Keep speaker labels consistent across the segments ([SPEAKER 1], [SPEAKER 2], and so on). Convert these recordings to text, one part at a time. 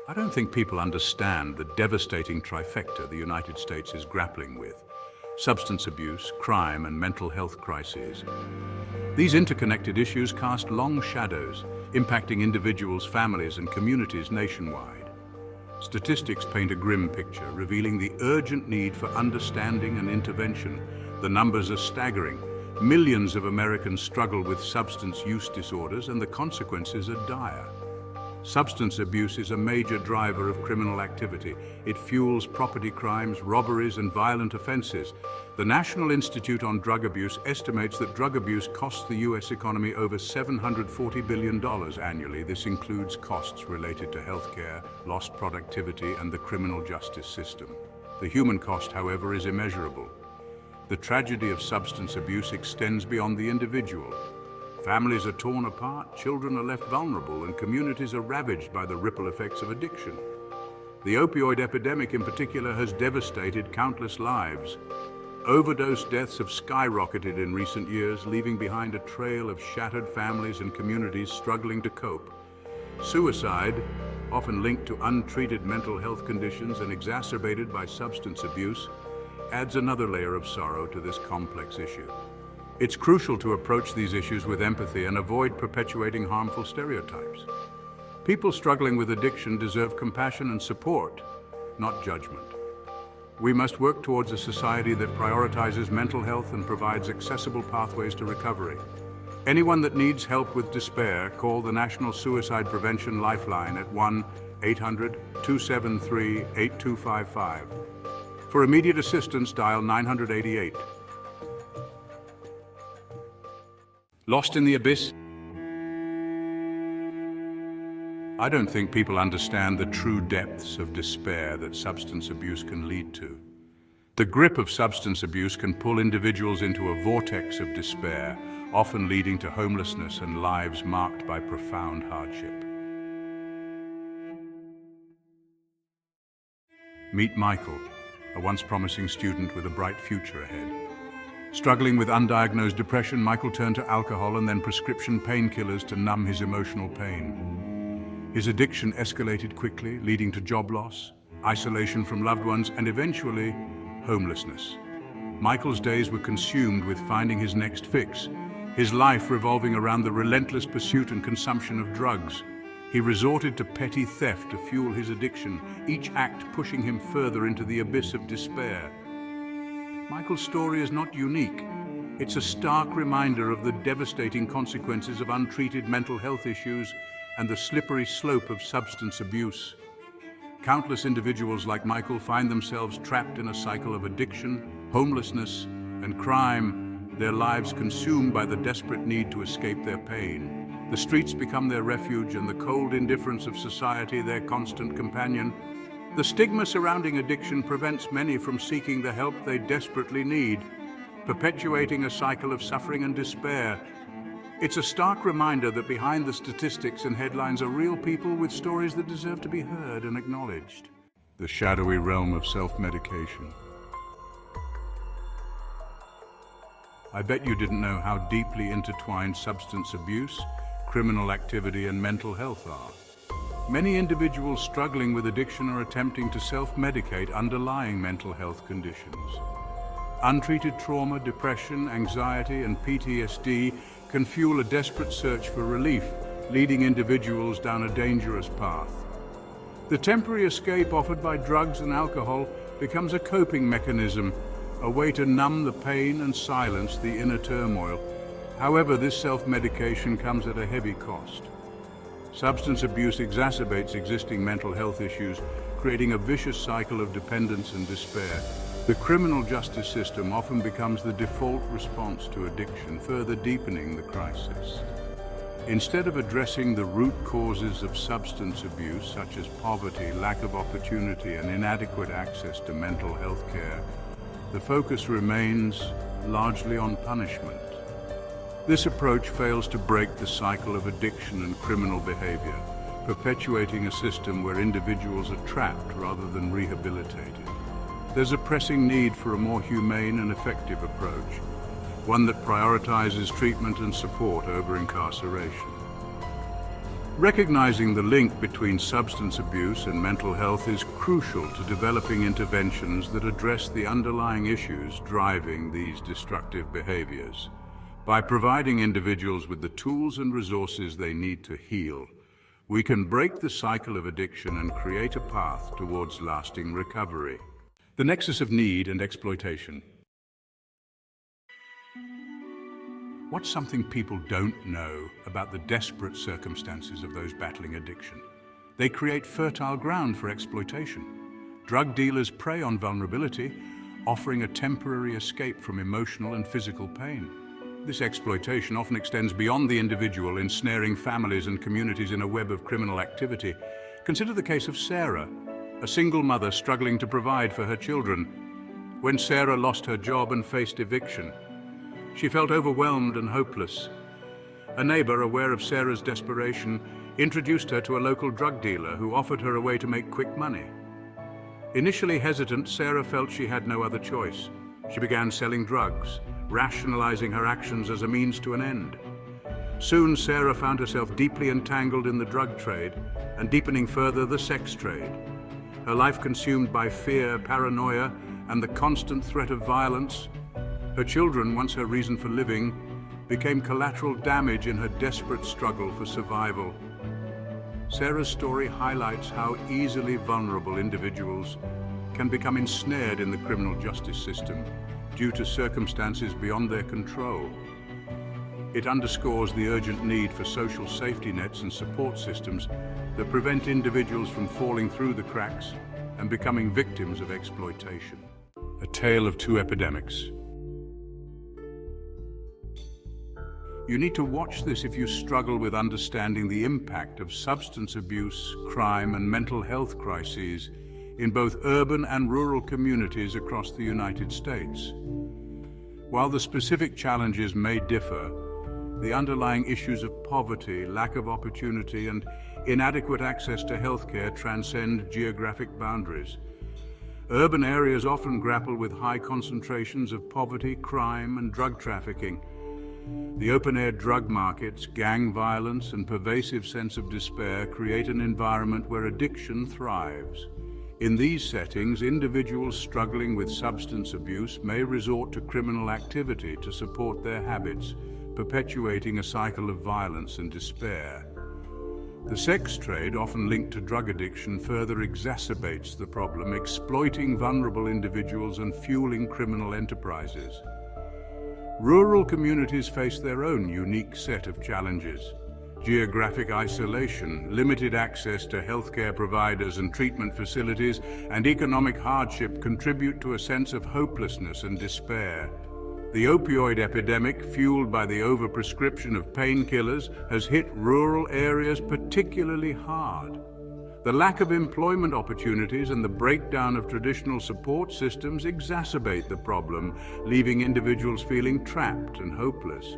[SPEAKER 1] I don't think people understand the devastating trifecta the United States is grappling with: substance abuse, crime, and mental health crises. These interconnected issues cast long shadows, impacting individuals, families, and communities nationwide. Statistics paint a grim picture, revealing the urgent need for understanding and intervention. The numbers are staggering. Millions of Americans struggle with substance use disorders, and the consequences are dire. Substance abuse is a major driver of criminal activity. It fuels property crimes, robberies, and violent offenses. The National Institute on Drug Abuse estimates that drug abuse costs the U.S. economy over $740 billion annually. This includes costs related to healthcare, lost productivity, and the criminal justice system. The human cost, however, is immeasurable. The tragedy of substance abuse extends beyond the individual. Families are torn apart, children are left vulnerable, and communities are ravaged by the ripple effects of addiction. The opioid epidemic in particular has devastated countless lives. Overdose deaths have skyrocketed in recent years, leaving behind a trail of shattered families and communities struggling to cope. Suicide, often linked to untreated mental health conditions and exacerbated by substance abuse, adds another layer of sorrow to this complex issue. It's crucial to approach these issues with empathy and avoid perpetuating harmful stereotypes. People struggling with addiction deserve compassion and support, not judgment. We must work towards a society that prioritizes mental health and provides accessible pathways to recovery. Anyone that needs help with despair, call the National Suicide Prevention Lifeline at 1-800-273-8255. For immediate assistance, dial 988. Lost in the abyss? I don't think people understand the true depths of despair that substance abuse can lead to. The grip of substance abuse can pull individuals into a vortex of despair, often leading to homelessness and lives marked by profound hardship. Meet Michael, a once promising student with a bright future ahead. Struggling with undiagnosed depression, Michael turned to alcohol and then prescription painkillers to numb his emotional pain. His addiction escalated quickly, leading to job loss, isolation from loved ones, and eventually, homelessness. Michael's days were consumed with finding his next fix, his life revolving around the relentless pursuit and consumption of drugs. He resorted to petty theft to fuel his addiction, each act pushing him further into the abyss of despair. Michael's story is not unique. It's a stark reminder of the devastating consequences of untreated mental health issues and the slippery slope of substance abuse. Countless individuals like Michael find themselves trapped in a cycle of addiction, homelessness, and crime, their lives consumed by the desperate need to escape their pain. The streets become their refuge and the cold indifference of society their constant companion. The stigma surrounding addiction prevents many from seeking the help they desperately need, perpetuating a cycle of suffering and despair. It's a stark reminder that behind the statistics and headlines are real people with stories that deserve to be heard and acknowledged. The shadowy realm of self-medication. I bet you didn't know how deeply intertwined substance abuse, criminal activity, and mental health are. Many individuals struggling with addiction are attempting to self-medicate underlying mental health conditions. Untreated trauma, depression, anxiety, and PTSD can fuel a desperate search for relief, leading individuals down a dangerous path. The temporary escape offered by drugs and alcohol becomes a coping mechanism, a way to numb the pain and silence the inner turmoil. However, this self-medication comes at a heavy cost. Substance abuse exacerbates existing mental health issues, creating a vicious cycle of dependence and despair. The criminal justice system often becomes the default response to addiction, further deepening the crisis. Instead of addressing the root causes of substance abuse, such as poverty, lack of opportunity, and inadequate access to mental health care, the focus remains largely on punishment. This approach fails to break the cycle of addiction and criminal behavior, perpetuating a system where individuals are trapped rather than rehabilitated. There's a pressing need for a more humane and effective approach, one that prioritizes treatment and support over incarceration. Recognizing the link between substance abuse and mental health is crucial to developing interventions that address the underlying issues driving these destructive behaviors. By providing individuals with the tools and resources they need to heal, we can break the cycle of addiction and create a path towards lasting recovery. The nexus of need and exploitation. What's something people don't know about the desperate circumstances of those battling addiction? They create fertile ground for exploitation. Drug dealers prey on vulnerability, offering a temporary escape from emotional and physical pain. This exploitation often extends beyond the individual, ensnaring families and communities in a web of criminal activity. Consider the case of Sarah, a single mother struggling to provide for her children. When Sarah lost her job and faced eviction, she felt overwhelmed and hopeless. A neighbor, aware of Sarah's desperation, introduced her to a local drug dealer who offered her a way to make quick money. Initially hesitant, Sarah felt she had no other choice. She began selling drugs, rationalizing her actions as a means to an end. Soon, Sarah found herself deeply entangled in the drug trade and deepening further the sex trade. Her life consumed by fear, paranoia, and the constant threat of violence. Her children, once her reason for living, became collateral damage in her desperate struggle for survival. Sarah's story highlights how easily vulnerable individuals can become ensnared in the criminal justice system due to circumstances beyond their control. It underscores the urgent need for social safety nets and support systems that prevent individuals from falling through the cracks and becoming victims of exploitation. A tale of two epidemics. You need to watch this if you struggle with understanding the impact of substance abuse, crime, and mental health crises in both urban and rural communities across the United States. While the specific challenges may differ, the underlying issues of poverty, lack of opportunity, and inadequate access to healthcare transcend geographic boundaries. Urban areas often grapple with high concentrations of poverty, crime, and drug trafficking. The open-air drug markets, gang violence, and pervasive sense of despair create an environment where addiction thrives. In these settings, individuals struggling with substance abuse may resort to criminal activity to support their habits, perpetuating a cycle of violence and despair. The sex trade, often linked to drug addiction, further exacerbates the problem, exploiting vulnerable individuals and fueling criminal enterprises. Rural communities face their own unique set of challenges. Geographic isolation, limited access to healthcare providers and treatment facilities, and economic hardship contribute to a sense of hopelessness and despair. The opioid epidemic, fueled by the overprescription of painkillers, has hit rural areas particularly hard. The lack of employment opportunities and the breakdown of traditional support systems exacerbate the problem, leaving individuals feeling trapped and hopeless.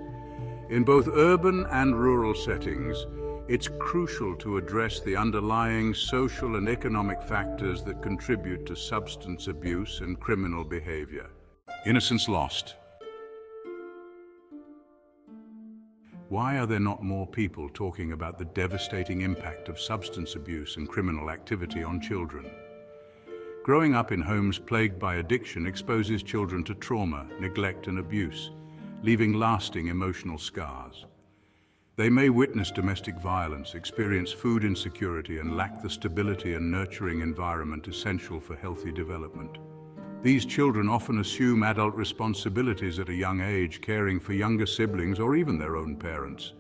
[SPEAKER 1] In both urban and rural settings, it's crucial to address the underlying social and economic factors that contribute to substance abuse and criminal behavior. Innocence lost. Why are there not more people talking about the devastating impact of substance abuse and criminal activity on children? Growing up in homes plagued by addiction exposes children to trauma, neglect, and abuse, leaving lasting emotional scars. They may witness domestic violence, experience food insecurity, and lack the stability and nurturing environment essential for healthy development. These children often assume adult responsibilities at a young age, caring for younger siblings or even their own parents.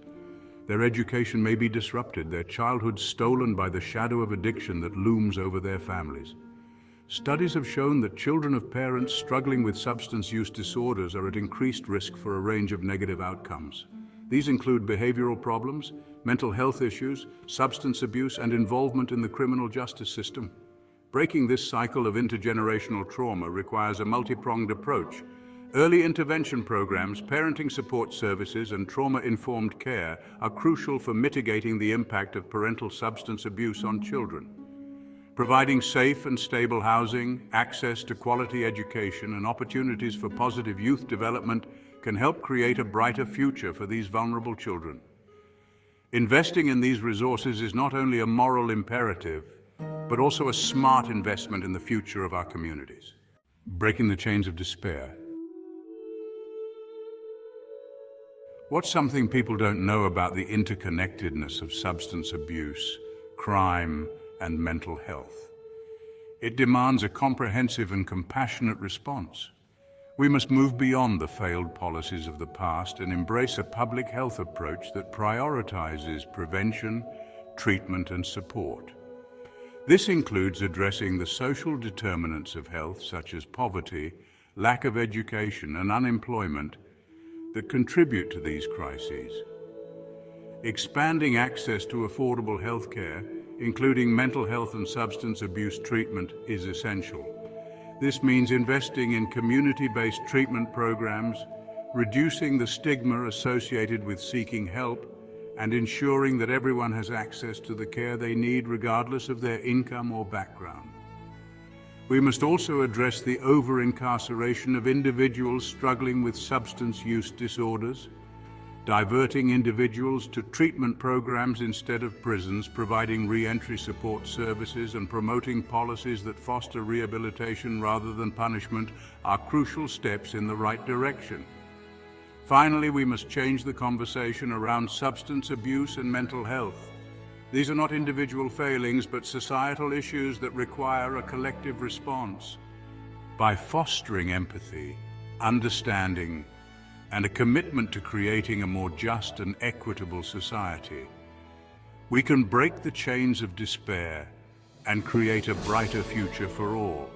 [SPEAKER 1] Their education may be disrupted, their childhood stolen by the shadow of addiction that looms over their families. Studies have shown that children of parents struggling with substance use disorders are at increased risk for a range of negative outcomes. These include behavioral problems, mental health issues, substance abuse, and involvement in the criminal justice system. Breaking this cycle of intergenerational trauma requires a multi-pronged approach. Early intervention programs, parenting support services, and trauma-informed care are crucial for mitigating the impact of parental substance abuse on children. Providing safe and stable housing, access to quality education, and opportunities for positive youth development can help create a brighter future for these vulnerable children. Investing in these resources is not only a moral imperative, but also a smart investment in the future of our communities. Breaking the chains of despair. What's something people don't know about the interconnectedness of substance abuse, crime, and mental health? It demands a comprehensive and compassionate response. We must move beyond the failed policies of the past and embrace a public health approach that prioritizes prevention, treatment, and support. This includes addressing the social determinants of health, such as poverty, lack of education, and unemployment, that contribute to these crises. Expanding access to affordable health care, including mental health and substance abuse treatment, is essential. This means investing in community-based treatment programs, reducing the stigma associated with seeking help, and ensuring that everyone has access to the care they need regardless of their income or background. We must also address the over-incarceration of individuals struggling with substance use disorders, diverting individuals to treatment programs instead of prisons, providing re-entry support services, and promoting policies that foster rehabilitation rather than punishment are crucial steps in the right direction. Finally, we must change the conversation around substance abuse and mental health. These are not individual failings, but societal issues that require a collective response. By fostering empathy, understanding, and a commitment to creating a more just and equitable society, we can break the chains of despair and create a brighter future for all.